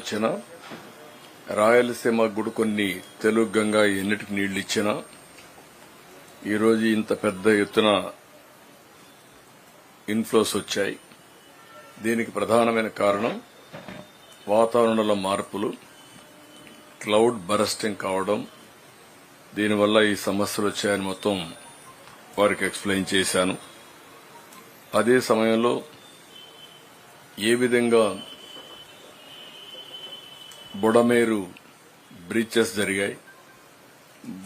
వచ్చినా రాయలసీమ కూడా కొన్ని తెలుగు గంగా ఎన్నిటికి నీళ్లు ఇచ్చినా ఈరోజు ఇంత పెద్ద ఎత్తున ఇన్ఫ్లోస్ వచ్చాయి. దీనికి ప్రధానమైన కారణం వాతావరణంలో మార్పులు, క్లౌడ్ బరస్టింగ్ కావడం. దీనివల్ల ఈ సమస్యలు వచ్చాయని మొత్తం వారికి ఎక్స్ప్లెయిన్ చేశాను. అదే సమయంలో ఏ విధంగా బుడమేరు బ్రీచెస్ జరిగాయి,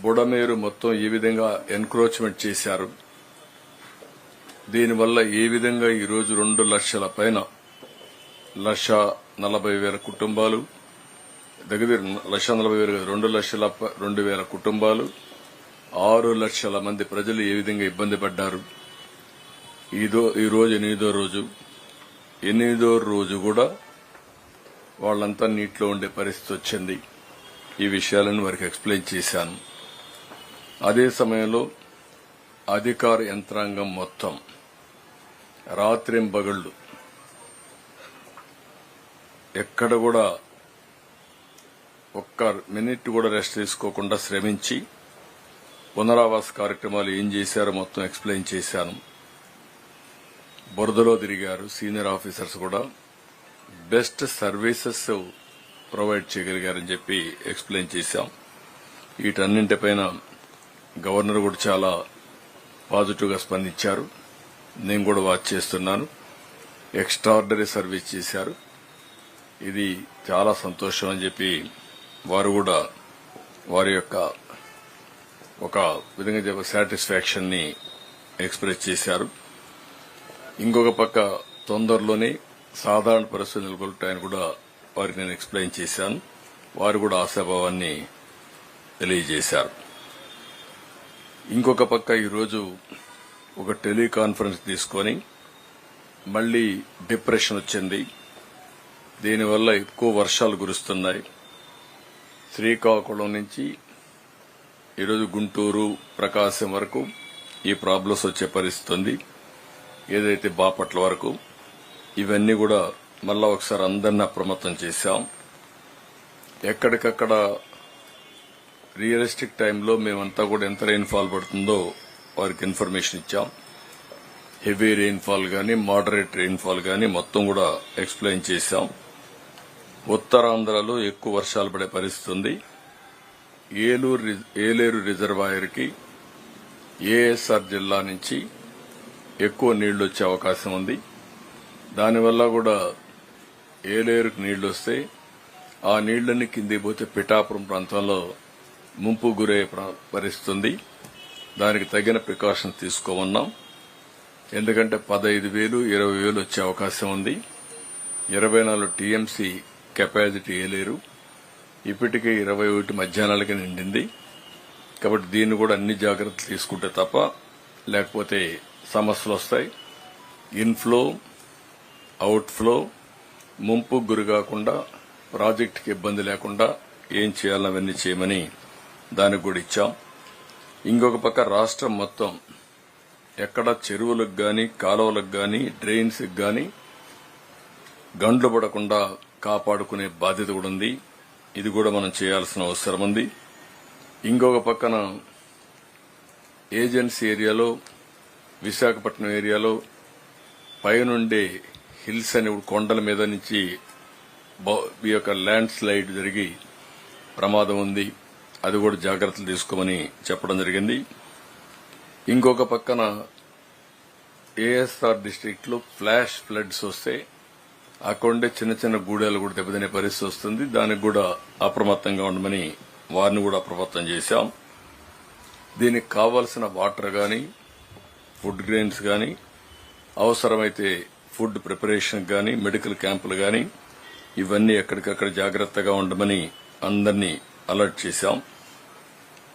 బుడమేరు మొత్తం ఏ విధంగా ఎన్క్రోచ్మెంట్ చేశారు, దీనివల్ల ఏ విధంగా ఈరోజు 2 లక్షల పైన 1,40,000 కుటుంబాలు, దగ్గర 1,40,000 2,02,000 కుటుంబాలు, 6 లక్షల మంది ప్రజలు ఏ విధంగా ఇబ్బంది పడ్డారు. ఈ రోజు 8వ రోజు కూడా వాళ్ళంతా నీటిలో ఉండే పరిస్థితి వచ్చింది. ఈ విషయాలను వారికి ఎక్స్ప్లెయిన్ చేశాను. అదే సమయంలో అధికార యంత్రాంగం మొత్తం రాత్రింబగళ్లు ఎక్కడ కూడా ఒక్క మినిట్ కూడా రెస్ట్ తీసుకోకుండా శ్రమించి పునరావాస కార్యక్రమాలు ఏం చేశారో మొత్తం ఎక్స్ప్లెయిన్ చేశాను. బురదలో తిరిగారు. సీనియర్ ఆఫీసర్స్ కూడా బెస్ట్ సర్వీసెస్ ప్రొవైడ్ చేయగలిగారని చెప్పి ఎక్స్ప్లెయిన్ చేశాం. వీటన్నింటిపైన గవర్నర్ కూడా చాలా పాజిటివ్ గా స్పందించారు. నేను కూడా వాచ్ చేస్తున్నాను. ఎక్స్ట్రాఆర్డినరీ సర్వీస్ చేశారు. ఇది చాలా సంతోషం అని చెప్పి వారు కూడా వారి యొక్క ఒక విధంగా సాటిస్ఫాక్షన్ ని ఎక్స్ప్రెస్ చేశారు. ఇంకొక పక్క తొందరలోనే సాధారణ పరిస్థితులు నెలకొల్పుతాయని కూడా వారికి నేను ఎక్స్ప్లెయిన్ చేశాను. వారు కూడా ఆశాభావాన్ని తెలియజేశారు. ఇంకొక పక్క ఈరోజు ఒక టెలికాన్ఫరెన్స్ తీసుకుని మళ్లీ డిప్రెషన్ వచ్చింది. దీనివల్ల ఎక్కువ వర్షాలు కురుస్తున్నాయి. శ్రీకాకుళం నుంచి ఈరోజు గుంటూరు, ప్రకాశం వరకు ఈ ప్రాబ్లమ్స్ వచ్చే పరిస్థితి ఉంది. ఏదైతే బాపట్ల వరకు ఇవన్నీ కూడా మళ్ళా ఒకసారి అందరినీ అప్రమత్తం చేశాం. ఎక్కడికక్కడ రియలిస్టిక్ టైంలో మేమంతా కూడా ఎంత రెయిన్ఫాల్ పడుతుందో వారికి ఇన్ఫర్మేషన్ ఇచ్చాం. హెవీ రెయిన్ఫాల్ గానీ, మోడరేట్ రెయిన్ఫాల్ గానీ మొత్తం కూడా ఎక్స్ప్లెయిన్ చేశాం. ఉత్తరాంధ్రలో ఎక్కువ వర్షాలు పడే పరిస్థితి ఉంది. ఏలేరు రిజర్వాయర్ కి ఏఎస్ఆర్ జిల్లా నుంచి ఎక్కువ నీళ్లు వచ్చే అవకాశం ఉంది. దానివల్ల కూడా ఏలేరుకు నీళ్లు వస్తే ఆ నీళ్లన్నీ కిందికి పోతే పిఠాపురం ప్రాంతంలో ముంపు గురయ్యే పరిస్థితి ఉంది. దానికి తగిన ప్రికాషన్ తీసుకోమన్నాం. ఎందుకంటే 15,000, 20,000 వచ్చే అవకాశం ఉంది. 24 టీఎంసీ కెపాసిటీ ఏలేరు. ఇప్పటికే 21 మధ్యాహ్నాలకి నిండింది. కాబట్టి దీన్ని కూడా అన్ని జాగ్రత్తలు తీసుకుంటే తప్ప లేకపోతే సమస్యలు వస్తాయి. ఇన్ఫ్లో, అవుట్ఫ్లో ముంపుకు గురి కాకుండా, ప్రాజెక్టుకి ఇబ్బంది లేకుండా ఏం చేయాలో అవన్నీ చేయమని దానికి కూడా ఇచ్చాం. ఇంకొక పక్క రాష్ట్రం మొత్తం ఎక్కడ చెరువులకు గాని, కాలువలకు గాని, డ్రైన్స్ కి గాని గండ్లు పడకుండా కాపాడుకునే బాధ్యత కూడా ఉంది. ఇది కూడా మనం చేయాల్సిన అవసరం ఉంది. ఇంకొక పక్కన ఏజెన్సీ ఏరియాలో, విశాఖపట్నం ఏరియాలో పైనుండే హిల్స్ అని కొండల మీద నుంచి ఈ యొక్క ల్యాండ్ స్లైడ్ జరిగి ప్రమాదం ఉంది. అది కూడా జాగ్రత్తలు తీసుకోమని చెప్పడం జరిగింది. ఇంకొక పక్కన ఏఎస్ఆర్ డిస్టిక్ట్ లో ఫ్లాష్ ఫ్లడ్స్ వస్తే అక్కడుండే చిన్న చిన్న గూడెలు కూడా దెబ్బతినే పరిస్థితి వస్తుంది. దానికి కూడా అప్రమత్తంగా ఉండమని వారిని కూడా అప్రమత్తం చేశాం. దీనికి కావాల్సిన వాటర్ గాని, ఫుడ్ గ్రెయిన్స్ గాని, అవసరమైతే ఫుడ్ ప్రిపరేషన్ గాని, మెడికల్ క్యాంపులు గాని ఇవన్నీ ఎక్కడికక్కడ జాగ్రత్తగా ఉండమని అందరినీ అలర్ట్ చేశాం.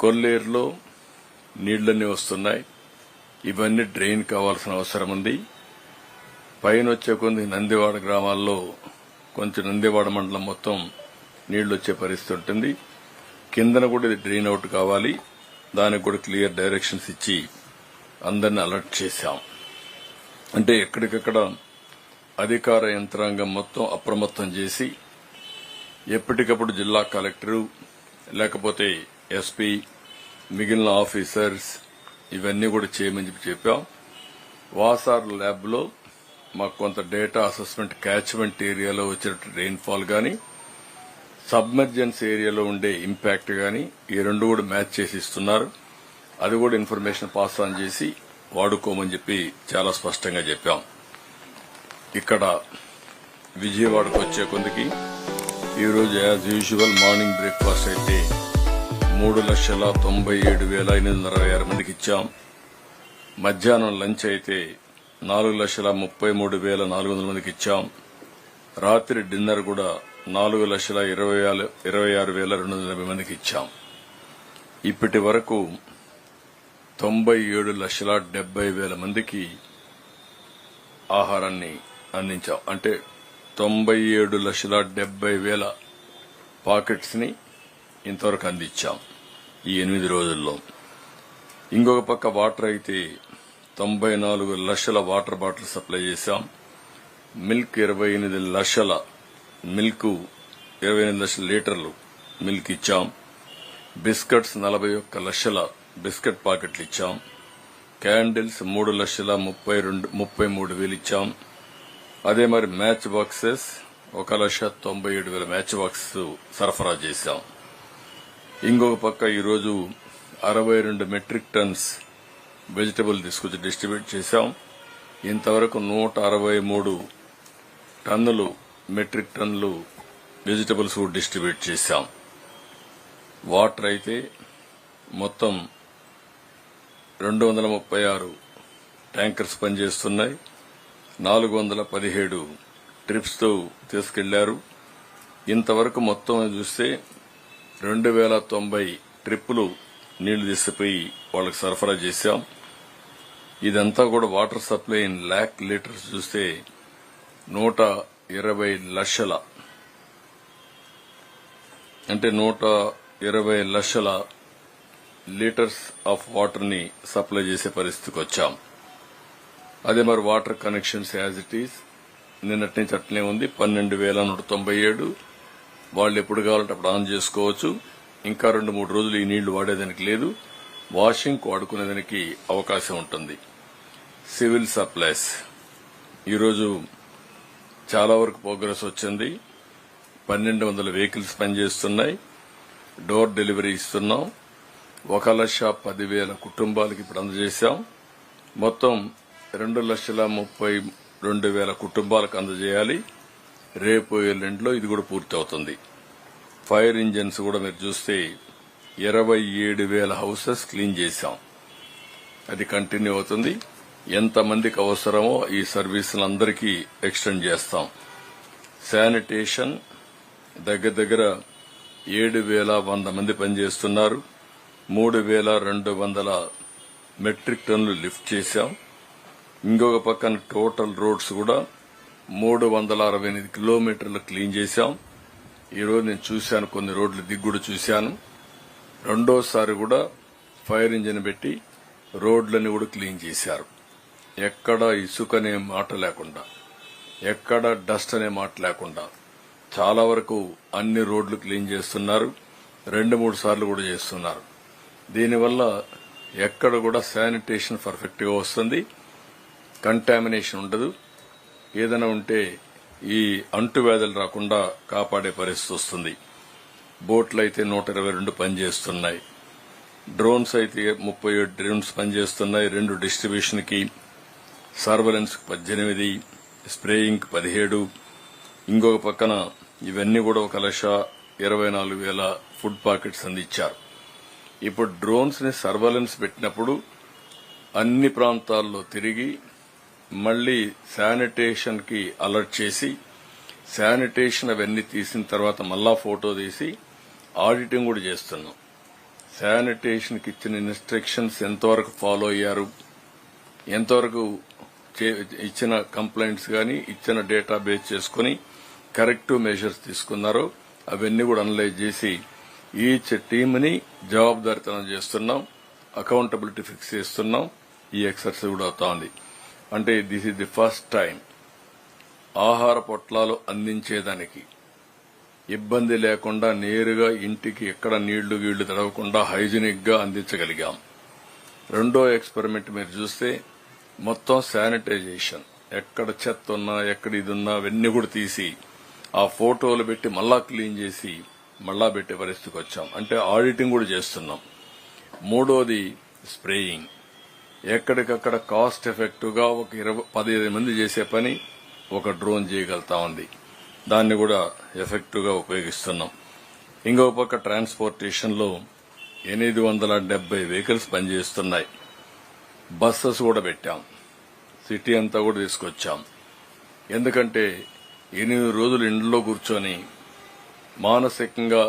కొల్లేరులో నీళ్లన్నీ వస్తున్నాయి. ఇవన్నీ డ్రైన్ కావాల్సిన అవసరం ఉంది. పైన వచ్చే కొన్ని నందివాడ గ్రామాల్లో కొంచెం నందివాడ మండలం మొత్తం నీళ్లు వచ్చే పరిస్థితి ఉంటుంది. కిందన కూడా ఇది డ్రైన్ అవుట్ కావాలి. దానికి కూడా క్లియర్ డైరెక్షన్స్ ఇచ్చి అందరినీ అలర్ట్ చేశాం. అంటే ఎక్కడికక్కడ అధికార యంత్రాంగం మొత్తం అప్రమత్తం చేసి ఎప్పటికప్పుడు జిల్లా కలెక్టరు లేకపోతే ఎస్పీ మిగిలిన ఆఫీసర్స్ ఇవన్నీ కూడా చేయమని చెప్పాం. వాసార్ ల్యాబ్ లో మాకు కొంత డేటా అసెస్మెంట్ క్యాచ్మెంట్ ఏరియాలో వచ్చిన రెయిన్ఫాల్ గానీ సబ్మెర్జెన్స్ ఏరియాలో ఉండే ఇంపాక్ట్ గానీ ఈ రెండు కూడా మ్యాచ్ చేసి ఇస్తున్నారు. అది కూడా ఇన్ఫర్మేషన్ పాస్ ఆన్ చేసి వాడుకోమని చెప్పి చాలా స్పష్టంగా చెప్పాం. ఇక్కడ విజయవాడకు వచ్చే కొందికి ఈరోజు యాజ్ యూజువల్ మార్నింగ్ బ్రేక్ఫాస్ట్ అయితే 3,97,826 మందికి ఇచ్చాం. మధ్యాహ్నం లంచ్ అయితే 4,33,400 మందికి ఇచ్చాం. రాత్రి డిన్నర్ కూడా 4,26,280 మందికి ఇచ్చాం. ఇప్పటి వరకు 97,70,000 మందికి ఆహారాన్ని అందించాం. అంటే 97,70,000 పాకెట్స్ ని ఇంతవరకు అందించాం ఈ 8 రోజుల్లో. ఇంకొక పక్క వాటర్ అయితే 94 లక్షల వాటర్ బాటిల్ సప్లై చేశాం. మిల్క్ 28 లక్షల మిల్క్ 28 లక్షల లీటర్లు మిల్క్ ఇచ్చాం. బిస్కెట్స్ 41 లక్షల బిస్కెట్ ప్యాకెట్లు ఇచ్చాం. క్యాండిల్స్ 3,33,000 ఇచ్చాం. అదే మరి మ్యాచ్ బాక్సెస్ 1,97,000 మ్యాచ్ బాక్స్ సరఫరా చేశాం. ఇంకొక పక్క ఈరోజు 62 మెట్రిక్ టన్స్ వెజిటబుల్ తీసుకొచ్చి డిస్ట్రిబ్యూట్ చేశాం. ఇంతవరకు 163 టన్నులు మెట్రిక్ టన్నులు వెజిటబుల్స్ కూడా డిస్ట్రిబ్యూట్ చేశాం. వాటర్ అయితే మొత్తం 236 ట్యాంకర్స్ పనిచేస్తున్నాయి. 417 ట్రిప్స్ తో తీసుకెళ్లారు. ఇంతవరకు మొత్తం చూస్తే 2,090 ట్రిప్పులు నీళ్లు తీసుకుపోయి వాళ్ళకి సరఫరా చేశాం. ఇదంతా కూడా water supply in lakh litres చూస్తే 120 లక్షల అంటే 120 లక్షల లీటర్స్ ఆఫ్ వాటర్ ని సప్లై చేసే పరిస్థితికి వచ్చాం. అదే మరి water connections as it is నిన్నటి నుంచి అట్లనే ఉంది. 12,197 వాళ్ళు ఎప్పుడు కావాలంటే అప్పుడు ఆన్ చేసుకోవచ్చు. ఇంకా 2-3 రోజులు ఈ నీళ్లు వాడేదానికి లేదు. వాషింగ్ వాడుకునేదానికి అవకాశం ఉంటుంది. సివిల్ సప్లైస్ ఈరోజు చాలా వరకు ప్రోగ్రెస్ వచ్చింది. 1,200 వెహికల్స్ పనిచేస్తున్నాయి. డోర్ డెలివరీ ఇస్తున్నాం. 1,10,000 కుటుంబాలకు ఇప్పుడు అందజేశాం. మొత్తం 2,32,000 కుటుంబాలకు అందజేయాలి. రేపు ఎల్లుండిలో ఇది కూడా పూర్తి అవుతుంది. ఫైర్ ఇంజిన్స్ కూడా మీరు చూస్తే 27,000 హౌసెస్ క్లీన్ చేశాం. అది కంటిన్యూ అవుతుంది. ఎంతమందికి అవసరమో ఈ సర్వీసులందరికీ ఎక్స్టెండ్ చేస్తాం. శానిటేషన్ దగ్గర 7,100 మంది పనిచేస్తున్నారు. 3,200 మెట్రిక్ టన్నులు లిఫ్ట్ చేశాం. ఇంకొక పక్కన టోటల్ రోడ్స్ కూడా 368 కిలోమీటర్లు క్లీన్ చేశాం. ఈరోజు నేను చూశాను, కొన్ని రోడ్లు దిగుడు చూశాను. రెండోసారి కూడా ఫైర్ ఇంజిన్ పెట్టి రోడ్లని కూడా క్లీన్ చేశారు. ఎక్కడ ఇసుక అనే మాట లేకుండా, ఎక్కడ డస్ట్ అనే మాట లేకుండా చాలా వరకు అన్ని రోడ్లు క్లీన్ చేస్తున్నారు. 2-3 సార్లు కూడా చేస్తున్నారు. దీనివల్ల ఎక్కడ కూడా శానిటేషన్ పర్ఫెక్ట్ గా వస్తుంది. కంటామినేషన్ ఉండదు. ఏదైనా ఉంటే ఈ అంటువ్యాధులు రాకుండా కాపాడే పరిస్థితి వస్తుంది. బోట్లు అయితే 122 పనిచేస్తున్నాయి. డ్రోన్స్ అయితే 37 డ్రోన్స్ పనిచేస్తున్నాయి. 2 డిస్ట్రిబ్యూషన్ కి, సర్వలెన్స్ 18, స్ప్రేయింగ్ 17. ఇంకొక పక్కన ఇవన్నీ కూడా 1,24,000 ఫుడ్ ప్యాకెట్స్ అందించారు. ఇప్పుడు డ్రోన్స్ ని సర్వలెన్స్ పెట్టినప్పుడు అన్ని ప్రాంతాల్లో తిరిగి మళ్లీ శానిటేషన్ కి అలర్ట్ చేసి, శానిటేషన్ అవన్నీ తీసిన తర్వాత మళ్ళా ఫోటో తీసి ఆడిటింగ్ కూడా చేస్తున్నాం. శానిటేషన్ కి ఇచ్చిన ఇన్స్ట్రక్షన్స్ ఎంతవరకు ఫాలో అయ్యారు, ఎంతవరకు ఇచ్చిన కంప్లైంట్స్ గాని ఇచ్చిన డేటా బేస్ చేసుకుని కరెక్టివ్ మెజర్స్ తీసుకున్నారో అవన్నీ కూడా అనలైజ్ చేసి ఈచ్ టీమ్ ని జవాబుదారీతనం చేస్తున్నాం. అకౌంటబిలిటీ ఫిక్స్ చేస్తున్నాం. ఈ ఎక్సర్సైజ్ కూడా అవుతోంది. అంటే this is the first time ఆహార పొట్లాలు అందించేదానికి ఇబ్బంది లేకుండా నేరుగా ఇంటికి ఎక్కడ నీళ్లు తడవకుండా హైజీనిక్ గా అందించగలిగాం. రెండో ఎక్స్పెరిమెంట్ మీరు చూస్తే మొత్తం శానిటైజేషన్, ఎక్కడ చెత్త ఉన్నా ఎక్కడ ఇది ఉన్నా అవన్నీ కూడా తీసి ఆ ఫోటోలు పెట్టి మళ్ళా క్లీన్ చేసి మళ్ళా పెట్టే పరిస్థితికి వచ్చాం. అంటే ఆడిటింగ్ కూడా చేస్తున్నాం. మూడోది స్ప్రేయింగ్. ఎక్కడికక్కడ కాస్ట్ ఎఫెక్టివ్ గా ఒక 15 మంది చేసే పని ఒక డ్రోన్ చేయగలుగుతా ఉంది. దాన్ని కూడా ఎఫెక్టివ్ గా ఉపయోగిస్తున్నాం. ఇంకో పక్క ట్రాన్స్పోర్టేషన్ లో 870 వెహికల్స్ పనిచేస్తున్నాయి. బస్సెస్ కూడా పెట్టాం. సిటీ అంతా కూడా తీసుకొచ్చాం. ఎందుకంటే 8 రోజులు ఇంట్లో కూర్చొని మానసికంగా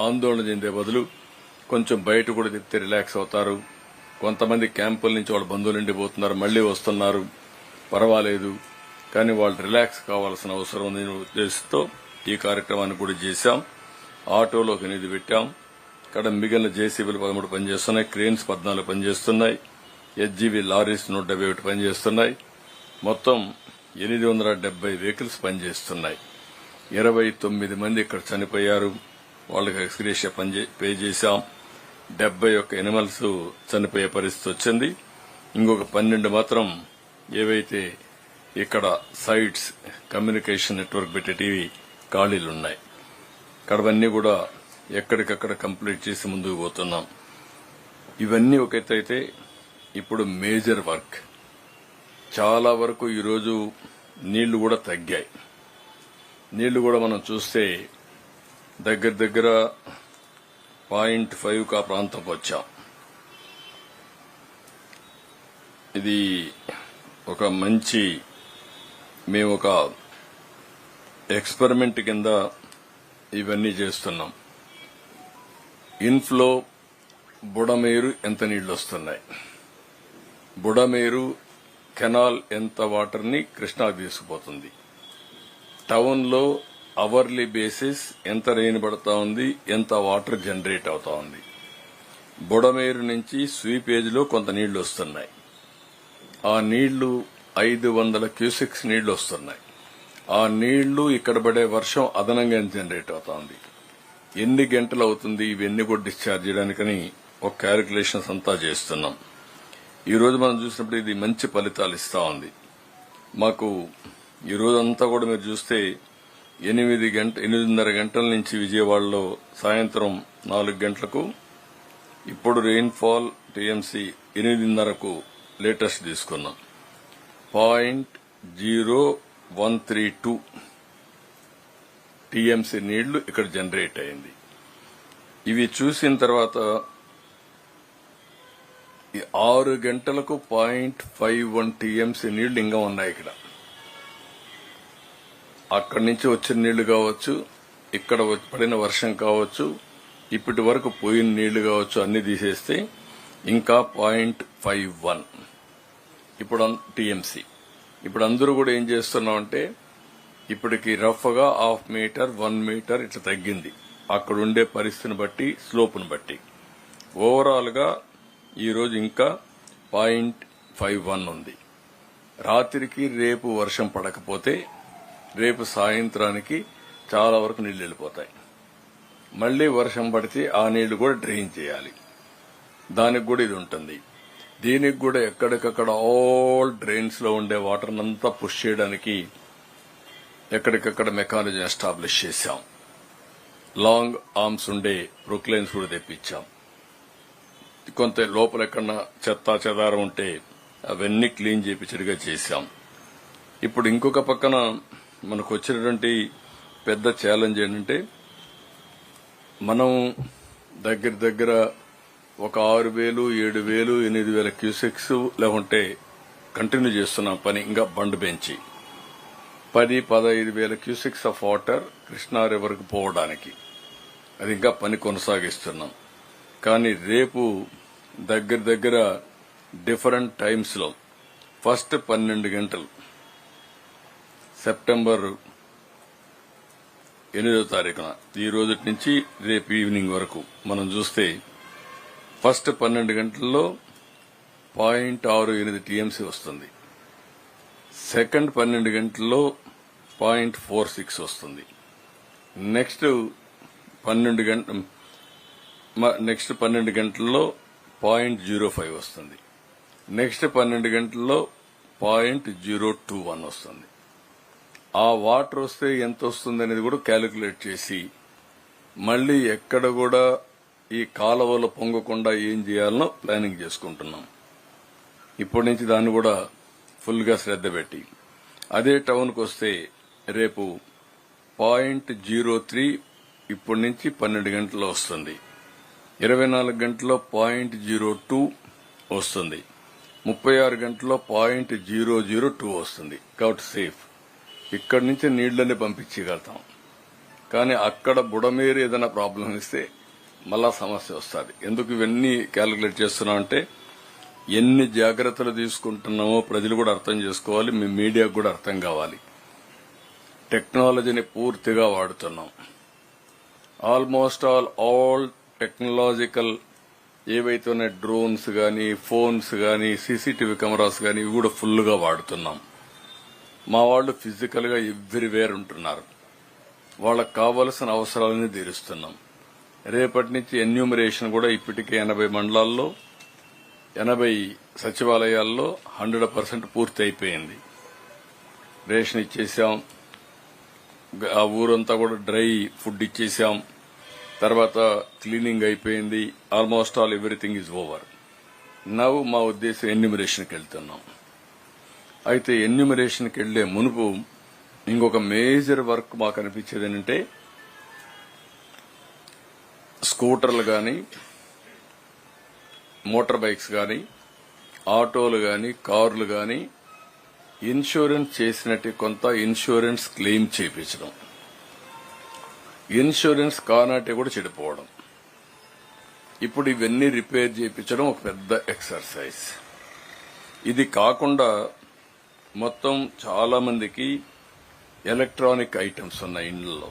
ఆందోళన చెందే బదులు కొంచెం బయట కూడా తిప్పితే రిలాక్స్ అవుతారు. కొంతమంది క్యాంపుల నుంచి వాళ్ళ బంధువులు ఇంటిపోతున్నారు, మళ్లీ వస్తున్నారు, పర్వాలేదు, కానీ వాళ్ళు రిలాక్స్ కావాల్సిన అవసరం ఉంది ఉద్దేశంతో ఈ కార్యక్రమాన్ని కూడా చేశాం. ఆటోలో 8 పెట్టాం. ఇక్కడ మిగిలిన జేసీబీలు 13 పనిచేస్తున్నాయి, క్రేన్స్ 14 పనిచేస్తున్నాయి, హెచ్జీబీ లారీస్ 171 పనిచేస్తున్నాయి. మొత్తం 870 వెహికల్స్ పనిచేస్తున్నాయి. 29 మంది ఇక్కడ చనిపోయారు, వాళ్ళకి ఎక్స్గ్రేషియా పే చేశాం. 71 ఎనిమల్స్ చనిపోయే పరిస్థితి వచ్చింది. ఇంకొక 12 మాత్రం ఏవైతే ఇక్కడ సైట్స్ కమ్యూనికేషన్ నెట్వర్క్ పెట్టేటివి ఖాళీలున్నాయి. కడవన్నీ కూడా ఎక్కడికక్కడ కంప్లీట్ చేసి ముందుకు పోతున్నాం. ఇవన్నీ ఒక ఎత్తు అయితే ఇప్పుడు మేజర్ వర్క్ చాలా వరకు ఈరోజు నీళ్లు కూడా తగ్గాయి. నీళ్లు కూడా మనం చూస్తే దగ్గర 0.5 కా ప్రాంతం వచ్చాం. ఇది ఒక మంచి మేము ఒక ఎక్స్పెరిమెంట్ కింద ఇవన్నీ చేస్తున్నాం. ఇన్ఫ్లో బుడమేరు ఎంత నీళ్లు వస్తున్నాయి, బుడమేరు కెనాల్ ఎంత వాటర్ ని కృష్ణాకు తీసుకుపోతుంది, టౌన్ లో అవర్లీ బేసిస్ ఎంత రెయిన్ పడతా ఉంది, ఎంత వాటర్ జనరేట్ అవుతా ఉంది. బుడమేరు నుంచి స్వీపేజ్ లో కొంత నీళ్లు వస్తున్నాయి. ఆ నీళ్లు 500 క్యూసెక్స్ నీళ్లు వస్తున్నాయి. ఆ నీళ్లు ఇక్కడ పడే వర్షం అదనంగా జనరేట్ అవుతా ఉంది. ఎన్ని గంటలు అవుతుంది ఇవన్నీ కూడా డిశ్చార్జ్ చేయడానికని ఒక క్యాలిక్యులేషన్స్ అంతా చేస్తున్నాం. ఈ రోజు మనం చూసినప్పుడు ఇది మంచి ఫలితాలు ఇస్తా ఉంది. మాకు ఈ రోజంతా కూడా మీరు చూస్తే 8:30 గంటల నుంచి విజయవాడలో సాయంత్రం 4 గంటలకు ఇప్పుడు రెయిన్ఫాల్ టీఎంసీ 8:30కు లేటెస్ట్ తీసుకున్నాం. 0.0132 టీఎంసీ నీళ్లు ఇక్కడ జనరేట్ అయింది. ఇవి చూసిన తర్వాత 6 గంటలకు 0.51 టీఎంసీ నీళ్లు ఇంకా ఉన్నాయి ఇక్కడ. అక్కడి నుంచి వచ్చిన నీళ్లు కావచ్చు, ఇక్కడ పడిన వర్షం కావచ్చు, ఇప్పటి వరకు పోయిన నీళ్లు కావచ్చు, అన్ని తీసేస్తే ఇంకా 0.51 ఇప్పుడు టీఎంసీ. ఇప్పుడు అందరూ కూడా ఏం చేస్తున్నామంటే ఇప్పటికి రఫ్ గా 1/2 మీటర్ 1 మీటర్ ఇట్లా తగ్గింది, అక్కడ ఉండే పరిస్థితిని బట్టి స్లోపును బట్టి. ఓవరాల్ గా ఈ రోజు ఇంకా 0.51 ఉంది. రాత్రికి రేపు వర్షం పడకపోతే రేపు సాయంత్రానికి చాలా వరకు నీళ్లు వెళ్ళిపోతాయి. మళ్లీ వర్షం పడితే ఆ నీళ్లు కూడా డ్రైన్ చేయాలి. దానికి కూడా ఇది ఉంటుంది. దీనికి కూడా ఎక్కడికక్కడ ఆల్ డ్రైన్స్ లో ఉండే వాటర్ అంతా పుష్ చేయడానికి ఎక్కడికక్కడ మెకానిజం ఎస్టాబ్లిష్ చేశాం. లాంగ్ ఆర్మ్స్ ఉండే ప్రొక్లైన్స్ కూడా తెప్పించాం. కొంత లోపల ఎక్కడన్నా చెత్త చెదారం ఉంటే అవన్నీ క్లీన్ చేపించడిగా చేశాం. ఇప్పుడు ఇంకొక పక్కన మనకు వచ్చినటువంటి పెద్ద ఛాలెంజ్ ఏంటంటే మనం దగ్గర ఒక 6,000, 7,000, 8,000 క్యూసెక్స్ లేకుంటే కంటిన్యూ చేస్తున్నాం పని. ఇంకా బండ్ పెంచి 10,000-15,000 క్యూసెక్స్ ఆఫ్ వాటర్ కృష్ణా రివర్కి పోవడానికి అది ఇంకా పని కొనసాగిస్తున్నాం. కానీ రేపు దగ్గర డిఫరెంట్ టైమ్స్ లో ఫస్ట్ 12 గంటలు సెప్టెంబర్ 8వ తారీఖున ఈ రోజు నుంచి రేపు ఈవినింగ్ వరకు మనం చూస్తే ఫస్ట్ 12 గంటల్లో 0.68 టీఎంసీ వస్తుంది. సెకండ్ 12 గంటల్లో 0.46 వస్తుంది. నెక్స్ట్ 12 గంటల్లో 0.05 వస్తుంది. నెక్స్ట్ 12 గంటల్లో 0.021 వస్తుంది. ఆ వాటర్ వస్తే ఎంత వస్తుంది అనేది కూడా క్యాలిక్యులేట్ చేసి మళ్లీ ఎక్కడ కూడా ఈ కాలువలు పొంగకుండా ఏం చేయాలనో ప్లానింగ్ చేసుకుంటున్నాం. ఇప్పటి నుంచి దాన్ని కూడా ఫుల్ గా శ్రద్ధ పెట్టి అదే టౌన్కి వస్తే రేపు 0.03 ఇప్పటి నుంచి 12 గంటల్లో వస్తుంది. 24 గంటల్లో 0.02 వస్తుంది. 36 గంటల్లో 0.002 వస్తుంది. కాబట్టి సేఫ్. ఇక్కడి నుంచి నీళ్లని పంపించగలుగుతాం. కానీ అక్కడ బుడమేరు ఏదైనా ప్రాబ్లం ఇస్తే మళ్ళా సమస్య వస్తుంది. ఎందుకు ఇవన్నీ క్యాలిక్యులేట్ చేస్తున్నామంటే ఎన్ని జాగ్రత్తలు తీసుకుంటున్నామో ప్రజలు కూడా అర్థం చేసుకోవాలి, మీ మీడియాకు కూడా అర్థం కావాలి. టెక్నాలజీని పూర్తిగా వాడుతున్నాం. ఆల్మోస్ట్ ఆల్ టెక్నాలజికల్ ఏవైతే ఉన్నాయి డ్రోన్స్ గానీ, ఫోన్స్ గానీ, సీసీటీవీ కెమెరాస్ గానీ ఇవి కూడా ఫుల్ గా వాడుతున్నాం. మా వాళ్లు ఫిజికల్ గా ఎవ్రీవేర్ ఉంటున్నారు. వాళ్ళకు కావలసిన అవసరాలని తీరుస్తున్నాం. రేపటి నుంచి ఎన్యూమరేషన్ కూడా ఇప్పటికే 80 మండలాల్లో 80 సచివాలయాల్లో 100% పూర్తి అయిపోయింది. రేషన్ ఇచ్చేసాం. ఆ ఊరంతా కూడా డ్రై ఫుడ్ ఇచ్చేసాం. తర్వాత క్లీనింగ్ అయిపోయింది. Almost all everything is over. Now మా ఉద్దేశం ఎన్యూమరేషన్కి వెళ్తున్నాం. అయితే ఎన్యూమరేషన్కి వెళ్లే మునుపు ఇంకొక మేజర్ వర్క్ మాకు అనిపించేది ఏంటంటే స్కూటర్లు గాని, మోటార్ బైక్స్ గాని, ఆటోలు గాని, కార్లు గాని ఇన్సూరెన్స్ చేసినట్టు కొంత ఇన్సూరెన్స్ క్లెయిమ్ చేయించడం, ఇన్సూరెన్స్ కానట్టే కూడా చెడిపోవడం. ఇప్పుడు ఇవన్నీ రిపేర్ చేయించడం ఒక పెద్ద ఎక్సర్సైజ్. ఇది కాకుండా మొత్తం చాలా మందికి ఎలక్ట్రానిక్ ఐటమ్స్ ఉన్నాయి ఇండ్లలో.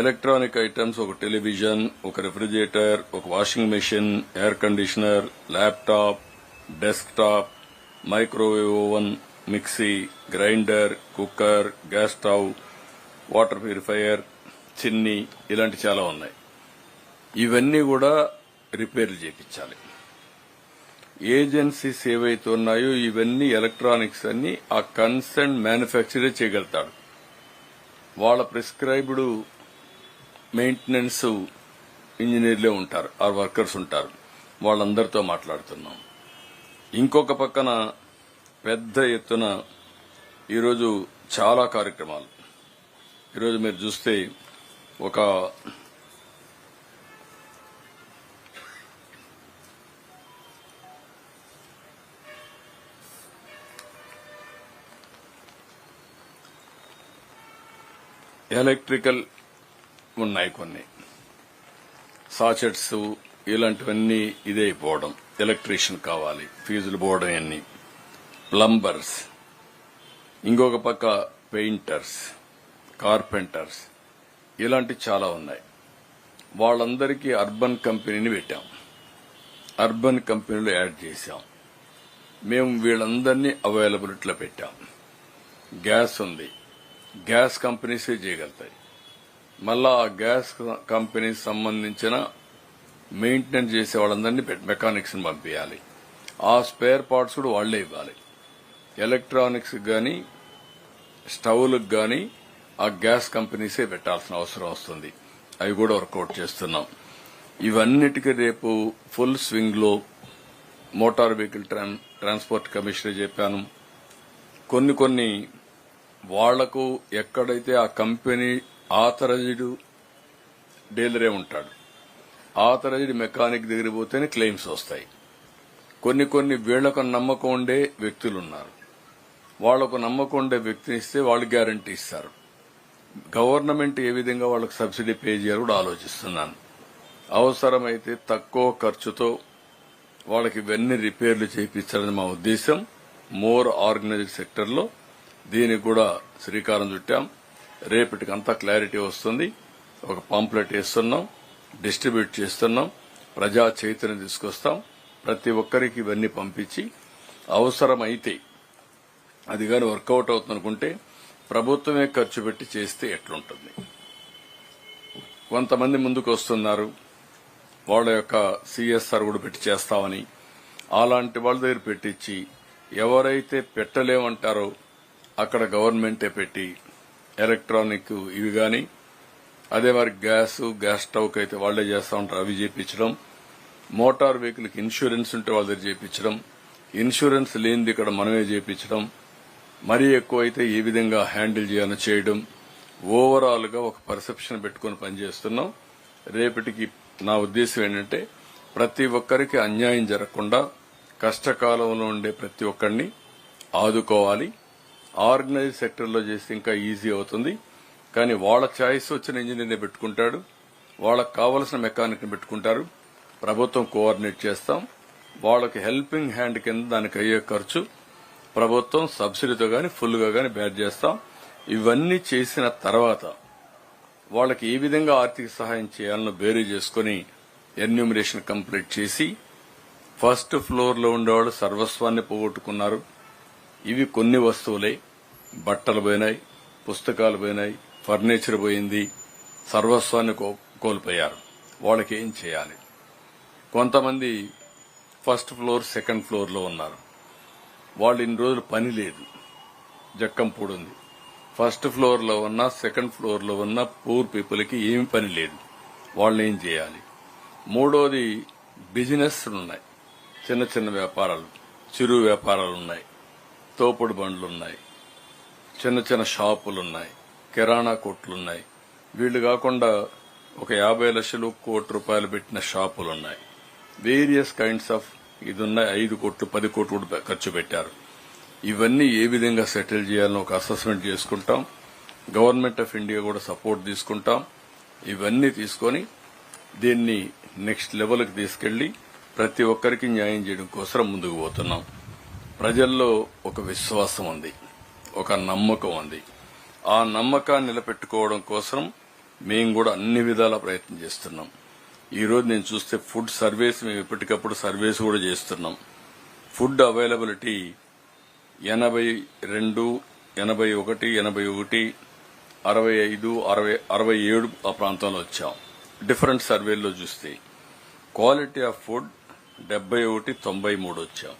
ఎలక్ట్రానిక్ ఐటమ్స్ ఒక టెలివిజన్, ఒక రెఫ్రిజిరేటర్, ఒక washing machine, air conditioner, laptop, desktop, microwave oven, mixie, grinder, cooker, gas stove, water purifier, చిన్ని ఇలాంటి చాలా ఉన్నాయి. ఇవన్నీ కూడా రిపేర్లు చేయించాలి. ఏజెన్సీస్ ఏవైతే ఉన్నాయో ఇవన్నీ ఎలక్ట్రానిక్స్ అన్ని ఆ కన్సర్న్ మ్యానుఫ్యాక్చరే చేయగలుగుతాడు. వాళ్ళ ప్రిస్క్రైబ్డ్ మెయింటెనెన్స్ ఇంజనీర్లే ఉంటారు, ఆ వర్కర్స్ ఉంటారు. వాళ్ళందరితో మాట్లాడుతున్నాం. ఇంకొక పక్కన పెద్ద ఎత్తున ఈరోజు చాలా కార్యక్రమాలు. ఈరోజు మీరు చూస్తే ఒక ఎలక్ట్రికల్ ఉన్నాయి, కొన్ని సాచెట్స్ ఇలాంటివన్నీ ఇదే అయిపోవడం. ఎలక్ట్రీషియన్ కావాలి, ఫీజులు పోవడం, అన్ని ప్లంబర్స్, ఇంకొక పక్క పెయింటర్స్, కార్పెంటర్స్ ఇలాంటి చాలా ఉన్నాయి. వాళ్ళందరికీ అర్బన్ కంపెనీని పెట్టాం. అర్బన్ కంపెనీలో యాడ్ చేశాం. మేము వీళ్ళందరినీ అవైలబిలిటీలో పెట్టాం. గ్యాస్ ఉంది, గ్యాస్ కంపెనీసే చేయగలుగుతాయి. మళ్ళా ఆ గ్యాస్ కంపెనీకి సంబంధించిన మెయింటెనెన్స్ చేసే వాళ్ళందరినీ మెకానిక్స్ ని పంపించాలి. ఆ స్పేర్ పార్ట్స్ కూడా వాళ్లే ఇవ్వాలి. ఎలక్ట్రానిక్స్ గాని, స్టవ్లకు గాని ఆ గ్యాస్ కంపెనీసే పెట్టాల్సిన అవసరం వస్తుంది. అవి కూడా వర్కౌట్ చేస్తున్నాం. ఇవన్నిటికీ రేపు ఫుల్ స్వింగ్ లో మోటార్ వెహికల్ ట్రాన్స్పోర్ట్ కమిషనర్ చెప్పాను. కొన్ని వాళ్లకు ఎక్కడైతే ఆ కంపెనీ ఆథరైజ్డ్ డీలరే ఉంటాడు, ఆథరైజ్డ్ మెకానిక్ దగ్గర పోతేనే క్లెయిమ్స్ వస్తాయి. కొన్ని వీళ్లకు నమ్మకం ఉండే వ్యక్తులున్నారు. వాళ్లకు నమ్మకం ఉండే వ్యక్తిని ఇస్తే వాళ్ళు గ్యారంటీ ఇస్తారు. గవర్నమెంట్ ఏ విధంగా వాళ్ళకు సబ్సిడీ పే చేయాలో కూడా ఆలోచిస్తున్నాను. అవసరమైతే తక్కువ ఖర్చుతో వాళ్ళకి ఇవన్నీ రిపేర్లు చేయించాలని మా ఉద్దేశం. మోర్ ఆర్గనైజ్డ్ సెక్టర్ లో దీనికి కూడా శ్రీకారం చుట్టాం. రేపటికంతా క్లారిటీ వస్తుంది. ఒక పాంప్లెట్ వేస్తున్నాం, డిస్ట్రిబ్యూట్ చేస్తున్నాం, ప్రజా చైతన్యం తీసుకొస్తాం. ప్రతి ఒక్కరికి ఇవన్నీ పంపించి అవసరమైతే అది గాని వర్కౌట్ అవుతుందనుకుంటే ప్రభుత్వమే ఖర్చు పెట్టి చేస్తే ఎట్లుంటుంది. కొంతమంది ముందుకు వస్తున్నారు, వాళ్ళ యొక్క సిఎస్ఆర్ కూడా పెట్టి చేస్తామని. అలాంటి వాళ్ళ దగ్గర పెట్టించి ఎవరైతే పెట్టలేమంటారో అక్కడ గవర్నమెంటే పెట్టి ఎలక్ట్రానిక్ ఇవి గాని, అదే మరి గ్యాస్ స్టవ్కి అయితే వాళ్లే చేస్తా ఉంటారు, అవి చేయించడం. మోటార్ వెహికల్కి ఇన్సూరెన్స్ ఉంటే వాళ్ళ దగ్గర చేయించడం, ఇన్సూరెన్స్ లేనిది ఇక్కడ మనమే చేయించడం. మరీ ఎక్కువైతే ఏ విధంగా హ్యాండిల్ చేయాలో చేయడం. ఓవరాల్ గా ఒక పర్సెప్షన్ పెట్టుకుని పనిచేస్తున్నాం. రేపటికి నా ఉద్దేశం ఏంటంటే ప్రతి ఒక్కరికి అన్యాయం జరగకుండా కష్టకాలంలో ఉండే ప్రతి ఒక్కరిని ఆదుకోవాలి. ఆర్గనైజ్ సెక్టర్లో చేస్తే ఇంకా ఈజీ అవుతుంది. కానీ వాళ్ళ ఛాయిస్ వచ్చిన ఇంజనీర్ని పెట్టుకుంటాడు, వాళ్ళకు కావలసిన మెకానిక్ ని పెట్టుకుంటారు. ప్రభుత్వం కోఆర్డినేట్ చేస్తాం. వాళ్ళకి హెల్పింగ్ హ్యాండ్ కింద దానికి అయ్యే ఖర్చు ప్రభుత్వం సబ్సిడీతో గాని ఫుల్ గా గాని బేర్ చేస్తాం. ఇవన్నీ చేసిన తర్వాత వాళ్ళకి ఏ విధంగా ఆర్థిక సహాయం చేయాలనో బేరీ చేసుకుని ఎన్యూమరేషన్ కంప్లీట్ చేసి ఫస్ట్ ఫ్లోర్ లో ఉండేవాళ్ళు సర్వస్వాన్ని పోగొట్టుకున్నారు. ఇవి కొన్ని వస్తువులే. బట్టలు పోయినాయి, పుస్తకాలు పోయినాయి, ఫర్నిచర్ పోయింది, సర్వస్వాన్ని కోల్పోయారు. వాళ్ళకి ఏం చేయాలి? కొంతమంది ఫస్ట్ ఫ్లోర్ సెకండ్ ఫ్లోర్ లో ఉన్నారు. వాళ్ళు ఇన్ని రోజులు పని లేదు, జక్కంపూడి ఉంది. ఫస్ట్ ఫ్లోర్ లో ఉన్న సెకండ్ ఫ్లోర్ లో ఉన్న పూర్ పీపుల్ కి ఏమి పని లేదు. వాళ్ళని ఏం చేయాలి? మూడోది బిజినెస్ ఉన్నాయి, చిన్న చిన్న వ్యాపారాలు, చిరు వ్యాపారాలు ఉన్నాయి, తోపుడు బండ్లున్నాయి, చిన్న చిన్న షాపులున్నాయి, కిరాణా కొట్లున్నాయి. వీళ్లు కాకుండా ఒక 50 లక్షలు, ₹1 కోటి పెట్టిన షాపులున్నాయి. వేరియస్ కైండ్స్ ఆఫ్ ఇది ఉన్నాయి. 5 కోట్లు 10 కోట్లు కూడా ఖర్చు పెట్టారు. ఇవన్నీ ఏ విధంగా సెటిల్ చేయాలని ఒక అసెస్మెంట్ చేసుకుంటాం. గవర్నమెంట్ ఆఫ్ ఇండియా కూడా సపోర్ట్ తీసుకుంటాం. ఇవన్నీ తీసుకుని దీన్ని నెక్స్ట్ లెవెల్కి తీసుకెళ్లి ప్రతి ఒక్కరికి న్యాయం చేయడం కోసం ముందుకు పోతున్నాం. ప్రజల్లో ఒక విశ్వాసం ఉంది, ఒక నమ్మకం ఉంది. ఆ నమ్మకాన్ని నిలబెట్టుకోవడం కోసం మేము కూడా అన్ని విధాల ప్రయత్నం చేస్తున్నాం. ఈ రోజు నేను చూస్తే ఫుడ్ సర్వేస్ మేము ఎప్పటికప్పుడు సర్వేస్ కూడా చేస్తున్నాం. ఫుడ్ అవైలబిలిటీ 82, 81, 81, 65, 67 ఆ ప్రాంతంలో వచ్చాం. డిఫరెంట్ సర్వేల్లో చూస్తే క్వాలిటీ ఆఫ్ ఫుడ్ 71, 93 వచ్చాం.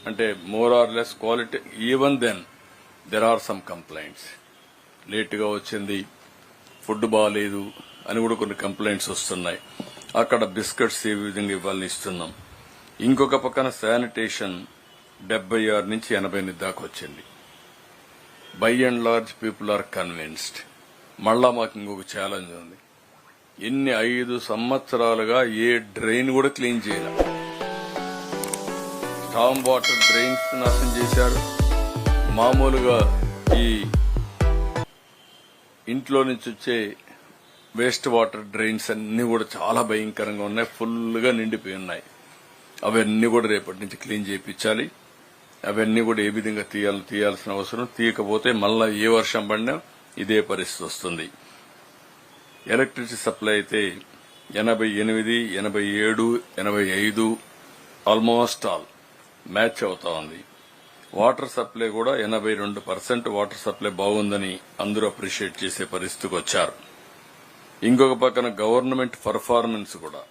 అంటే more or less quality. Even then there are some complaints. లేటుగా వచ్చింది, ఫుడ్ బాగాలేదు అని కూడా కొన్ని కంప్లైంట్స్ వస్తున్నాయి. అక్కడ బిస్కెట్స్ ఏ విధంగా ఇవ్వాలని ఇస్తున్నాం. ఇంకొక పక్కన శానిటేషన్ 76 నుంచి 80 దాకా వచ్చింది. By and large people are convinced. మళ్ళా మాకు ఇంకొక ఛాలెంజ్ ఉంది. ఇన్ని 5 సంవత్సరాలుగా ఏ డ్రైన్ కూడా క్లీన్ చేయాలి. స్టామ్ వాటర్ డ్రైన్స్ నాశనం చేశారు. మామూలుగా ఈ ఇంట్లో నుంచి వచ్చే వేస్ట్ వాటర్ డ్రైన్స్ అన్ని కూడా చాలా భయంకరంగా ఉన్నాయి, ఫుల్ గా నిండిపోయి ఉన్నాయి. అవన్నీ కూడా రేపటి నుంచి క్లీన్ చేయించాలి. అవన్నీ కూడా ఏ విధంగా తీయాల్సిన అవసరం. తీయకపోతే మళ్ళా ఏ వర్షం పడినా ఇదే పరిస్థితి వస్తుంది. ఎలక్ట్రిసిటీ సప్లై అయితే 88, 87, 85 ఆల్మోస్ట్ ఆల్ మ్యాచ్ అవుతా ఉంది. వాటర్ సప్లై కూడా 82% వాటర్ సప్లై బాగుందని అందరూ అప్రిషియేట్ చేసే పరిస్థితికి వచ్చారు. ఇంకొక పక్కన గవర్నమెంట్ పర్ఫార్మెన్స్ కూడా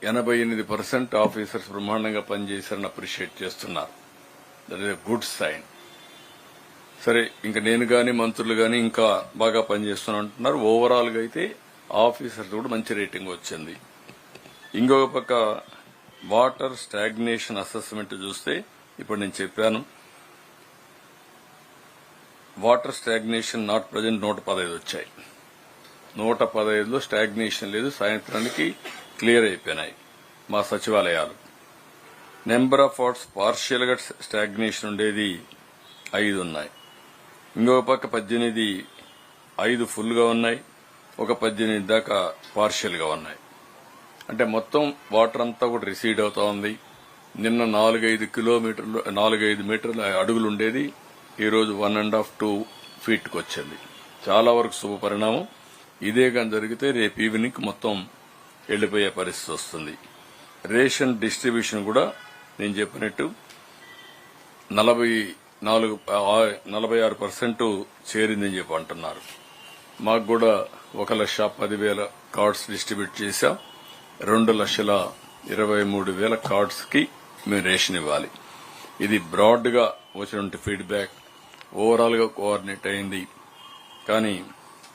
88% ఆఫీసర్స్ బ్రహ్మాండంగా పనిచేశారని అప్రిషియేట్ చేస్తున్నారు. That is a good sign. సరే, ఇంకా నేను గాని మంత్రులు గాని ఇంకా బాగా పనిచేస్తున్నా అంటున్నారు. ఓవరాల్ గా అయితే ఆఫీసర్స్ కూడా మంచి రేటింగ్ వచ్చింది. ఇంకొక పక్క వాటర్ స్టాగ్నేషన్ అసెస్మెంట్ చూస్తే ఇప్పుడు నేను చెప్పాను. వాటర్ స్టాగ్నేషన్ నాట్ ప్రజెంట్ 115 వచ్చాయి. 115లో స్టాగ్నేషన్ లేదు. సాయంత్రానికి క్లియర్ అయిపోయినాయి మా సచివాలయాలు. నెంబర్ ఆఫ్ వాట్స్ పార్షియల్ గా స్టాగ్నేషన్ ఉండేది 5 ఉన్నాయి. ఇంకొక పక్క 18, 5 ఫుల్ గా ఉన్నాయి. ఒక 18 దాకా పార్షియల్ గా ఉన్నాయి. అంటే మొత్తం వాటర్ అంతా కూడా రిసీడ్ అవుతా ఉంది. నిన్న 4-5 మీటర్ల అడుగులు ఉండేది, ఈ రోజు 1.5-2 ఫీట్ కు వచ్చింది. చాలా వరకు శుభ పరిణామం. ఇదే కానీ జరిగితే రేపు ఈవినింగ్ మొత్తం వెళ్లిపోయే పరిస్థితి వస్తుంది. రేషన్ డిస్ట్రిబ్యూషన్ కూడా నేను చెప్పినట్టు 46% చేరిందని చెప్పి అంటున్నారు. మాకు కూడా 1,10,000 కార్డ్స్ డిస్ట్రిబ్యూట్ చేశాం. 2,23,000 కార్డ్స్ కి మేము రేషన్ ఇవ్వాలి. ఇది బ్రాడ్ గా వచ్చినటువంటి ఫీడ్బ్యాక్. ఓవరాల్ గా కోఆర్డినేట్ అయింది. కానీ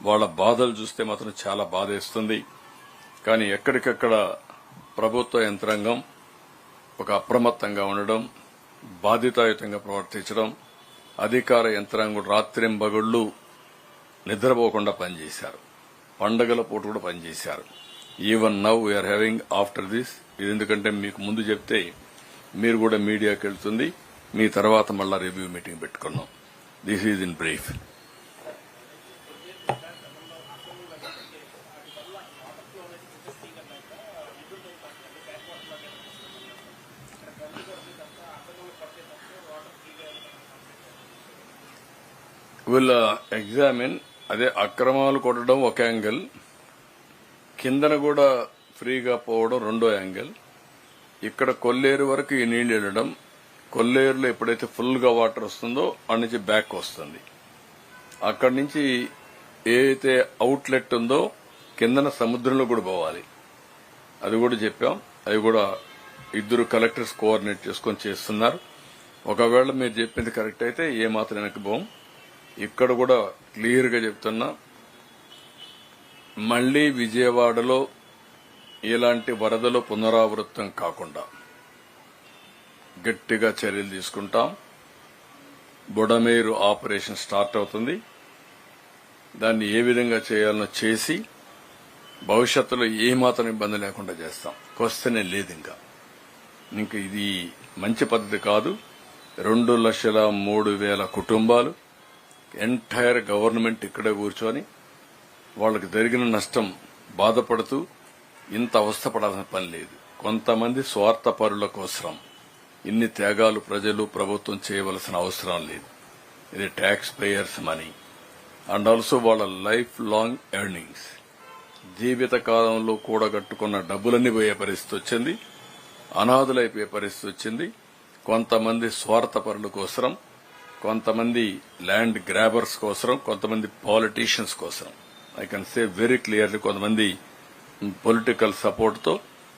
వాళ్ళ బాధలు చూస్తే మాత్రం చాలా బాధేస్తుంది. కానీ ఎక్కడికక్కడ ప్రభుత్వ యంత్రాంగం ఒక అప్రమత్తంగా ఉండడం, బాధ్యతాయుతంగా ప్రవర్తించడం, అధికార యంత్రాంగం రాత్రింబగళ్లు నిద్రపోకుండా పనిచేశారు. పండగల పూట కూడా పనిచేశారు. Even now we are having after this, ఇది ఎందుకంటే మీకు ముందు చెప్తే మీరు కూడా మీడియాకి వెళ్తుంది, మీ తర్వాత మళ్ళా రివ్యూ మీటింగ్ పెట్టుకున్నాం. This is in brief. వీళ్ళ ఎగ్జామిన్ అదే అక్రమాలు కొట్టడం ఒక యాంగిల్, కిందన కూడా ఫ్రీగా పోవడం రెండో యాంగిల్. ఇక్కడ కొల్లేరు వరకు ఈ నీళ్లు వెళ్ళడం, కొల్లేరులో ఎప్పుడైతే ఫుల్ గా వాటర్ వస్తుందో అక్కడి నుంచి బ్యాక్ వస్తుంది. అక్కడి నుంచి ఏదైతే అవుట్లెట్ ఉందో కిందన సముద్రంలో కూడా పోవాలి. అది కూడా చెప్పాం. అవి కూడా 2 కలెక్టర్స్ కోఆర్డినేట్ చేసుకుని చేస్తున్నారు. ఒకవేళ మీరు చెప్పింది కరెక్ట్ అయితే ఏమాత్రం వెనక్కి పోం. ఇక్కడ కూడా క్లియర్ గా చెప్తున్నా, మళ్లీ విజయవాడలో ఇలాంటి వరదలు పునరావృతం కాకుండా గట్టిగా చర్యలు తీసుకుంటాం. బుడమేరు ఆపరేషన్ స్టార్ట్ అవుతుంది. దాన్ని ఏ విధంగా చేయాలనో చేసి భవిష్యత్తులో ఏమాత్రం ఇబ్బంది లేకుండా చేస్తాం. క్వశ్చనే లేదు. ఇంకా ఇది మంచి పద్ధతి కాదు. 2,03,000 కుటుంబాలు, ఎంటైర్ గవర్నమెంట్ ఇక్కడే కూర్చొని వాళ్ళకి జరిగిన నష్టం బాధపడుతూ ఇంత అవస్థపడాల్సిన పని లేదు. కొంతమంది స్వార్థపరుల కోసం ఇన్ని త్యాగాలు ప్రజలు ప్రభుత్వం చేయవలసిన అవసరం లేదు. ఇది tax payers money and also వాళ్ళ లైఫ్ లాంగ్ ఎర్నింగ్స్, జీవిత కాలంలో కూడగట్టుకున్న డబ్బులన్నీ పోయే పరిస్థితి వచ్చింది. అనాథులైపోయే పరిస్థితి వచ్చింది. కొంతమంది స్వార్థపరుల కోసం, కొంతమంది ల్యాండ్ గ్రాబర్స్ కోసం, కొంతమంది పాలిటీషియన్స్ కోసం. I can say very clearly, కొంతమంది పొలిటికల్ సపోర్ట్ తో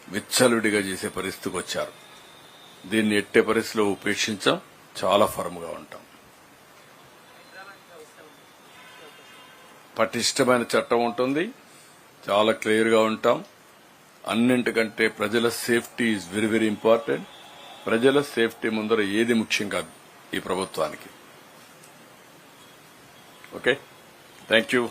విచ్చలవిడిగా చేసే పరిస్థితికి వచ్చారు. దీన్ని ఎట్టే పరిస్థితిలో ఉపేక్షించాం. చాలా ఫర్మ్ గా ఉంటాం. పటిష్టమైన చట్టం ఉంటుంది. చాలా క్లియర్ గా ఉంటాం. అన్నింటికంటే ప్రజల safety is very very important. ప్రజల సేఫ్టీ ముందర ఏది ముఖ్యం కాదు ఈ ప్రభుత్వానికి. Okay, thank you.